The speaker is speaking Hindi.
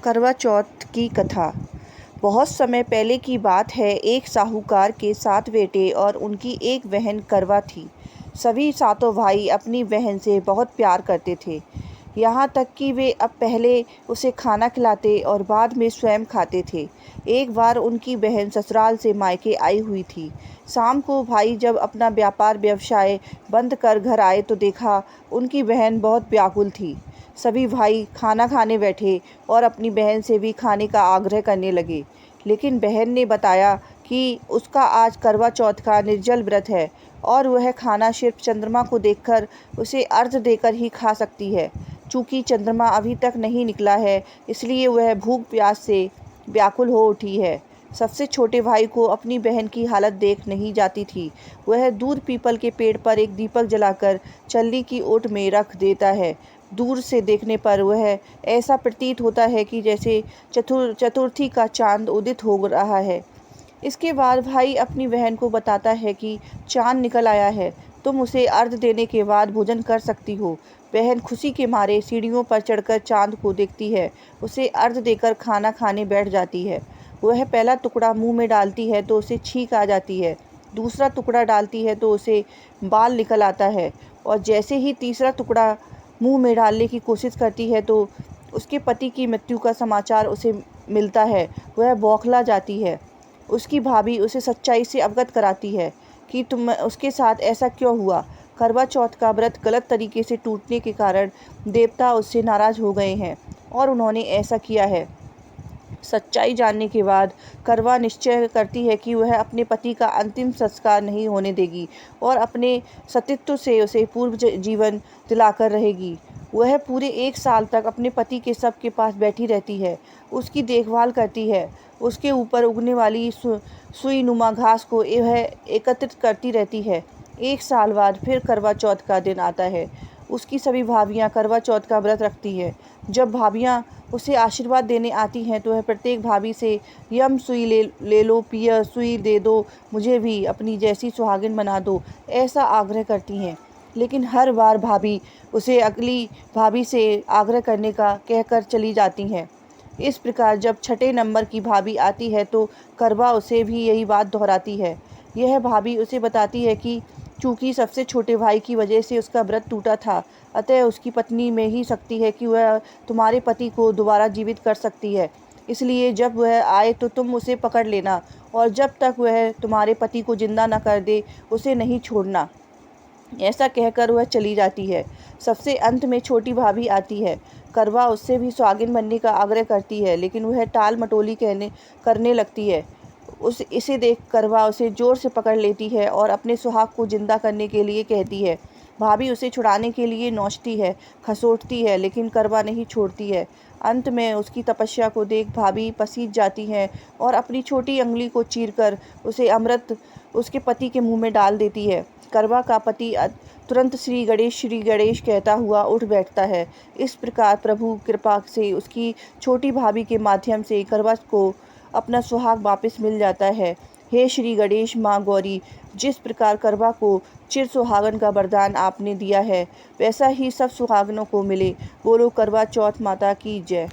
करवा चौथ की कथा। बहुत समय पहले की बात है। एक साहूकार के 7 बेटे और उनकी एक बहन करवा थी। सभी सातों भाई अपनी बहन से बहुत प्यार करते थे, यहाँ तक कि वे अब पहले उसे खाना खिलाते और बाद में स्वयं खाते थे। एक बार उनकी बहन ससुराल से मायके आई हुई थी। शाम को भाई जब अपना व्यापार व्यवसाय बंद कर घर आए तो देखा उनकी बहन बहुत व्याकुल थी। सभी भाई खाना खाने बैठे और अपनी बहन से भी खाने का आग्रह करने लगे, लेकिन बहन ने बताया कि उसका आज करवा चौथ का निर्जल व्रत है और वह खाना सिर्फ चंद्रमा को देखकर उसे अर्घ्य देकर ही खा सकती है। चूँकि चंद्रमा अभी तक नहीं निकला है, इसलिए वह भूख प्यास से व्याकुल हो उठी है। सबसे छोटे भाई को अपनी बहन की हालत देख नहीं जाती थी। वह दूर पीपल के पेड़ पर एक दीपक जलाकर चल्ली की ओट में रख देता है। दूर से देखने पर वह ऐसा प्रतीत होता है कि जैसे चतुर्थी का चांद उदित हो रहा है। इसके बाद भाई अपनी बहन को बताता है कि चांद निकल आया है, तुम उसे अर्घ्य देने के बाद भोजन कर सकती हो। बहन खुशी के मारे सीढ़ियों पर चढ़कर चांद को देखती है, उसे अर्घ्य देकर खाना खाने बैठ जाती है। वह पहला टुकड़ा मुंह में डालती है तो उसे छींक आ जाती है, दूसरा टुकड़ा डालती है तो उसे बाल निकल आता है, और जैसे ही तीसरा टुकड़ा मुंह में डालने की कोशिश करती है तो उसके पति की मृत्यु का समाचार उसे मिलता है। वह बौखला जाती है। उसकी भाभी उसे सच्चाई से अवगत कराती है कि तुम उसके साथ ऐसा क्यों हुआ। करवा चौथ का व्रत गलत तरीके से टूटने के कारण देवता उससे नाराज हो गए हैं और उन्होंने ऐसा किया है। सच्चाई जानने के बाद करवा निश्चय करती है कि वह अपने पति का अंतिम संस्कार नहीं होने देगी और अपने सतीत्व से उसे पूर्व जीवन दिलाकर रहेगी। वह पूरे 1 साल तक अपने पति के शव के पास बैठी रहती है, उसकी देखभाल करती है, उसके ऊपर उगने वाली सुई नुमा घास को वह एकत्रित करती रहती है। 1 साल बाद फिर करवा चौथ का दिन आता है। उसकी सभी भाभियाँ करवा चौथ का व्रत रखती है। जब भाभियाँ उसे आशीर्वाद देने आती हैं तो वह प्रत्येक भाभी से यम सुई ले लो, पिया सुई दे दो, मुझे भी अपनी जैसी सुहागिन बना दो, ऐसा आग्रह करती हैं। लेकिन हर बार भाभी उसे अगली भाभी से आग्रह करने का कहकर चली जाती हैं। इस प्रकार जब छठे नंबर की भाभी आती है तो करवा उसे भी यही बात दोहराती है। यह भाभी उसे बताती है कि चूँकि सबसे छोटे भाई की वजह से उसका व्रत टूटा था, अतः उसकी पत्नी में ही शक्ति है कि वह तुम्हारे पति को दोबारा जीवित कर सकती है। इसलिए जब वह आए तो तुम उसे पकड़ लेना और जब तक वह तुम्हारे पति को जिंदा न कर दे उसे नहीं छोड़ना। ऐसा कहकर वह चली जाती है। सबसे अंत में छोटी भाभी आती है। करवा उससे भी सुहागिन बनने का आग्रह करती है, लेकिन वह टाल मटोली करने लगती है। इसे देख करवा उसे जोर से पकड़ लेती है और अपने सुहाग को जिंदा करने के लिए कहती है। भाभी उसे छुड़ाने के लिए नोचती है, खसोटती है, लेकिन करवा नहीं छोड़ती है। अंत में उसकी तपस्या को देख भाभी पसीज जाती हैं और अपनी छोटी अंगुली को चीरकर उसे अमृत उसके पति के मुंह में डाल देती है। करवा का पति तुरंत श्री गणेश कहता हुआ उठ बैठता है। इस प्रकार प्रभु कृपा से उसकी छोटी भाभी के माध्यम से करवा को अपना सुहाग वापस मिल जाता है। हे श्री गणेश माँ गौरी, जिस प्रकार करवा को चिर सुहागन का वरदान आपने दिया है, वैसा ही सब सुहागनों को मिले। बोलो करवा चौथ माता की जय।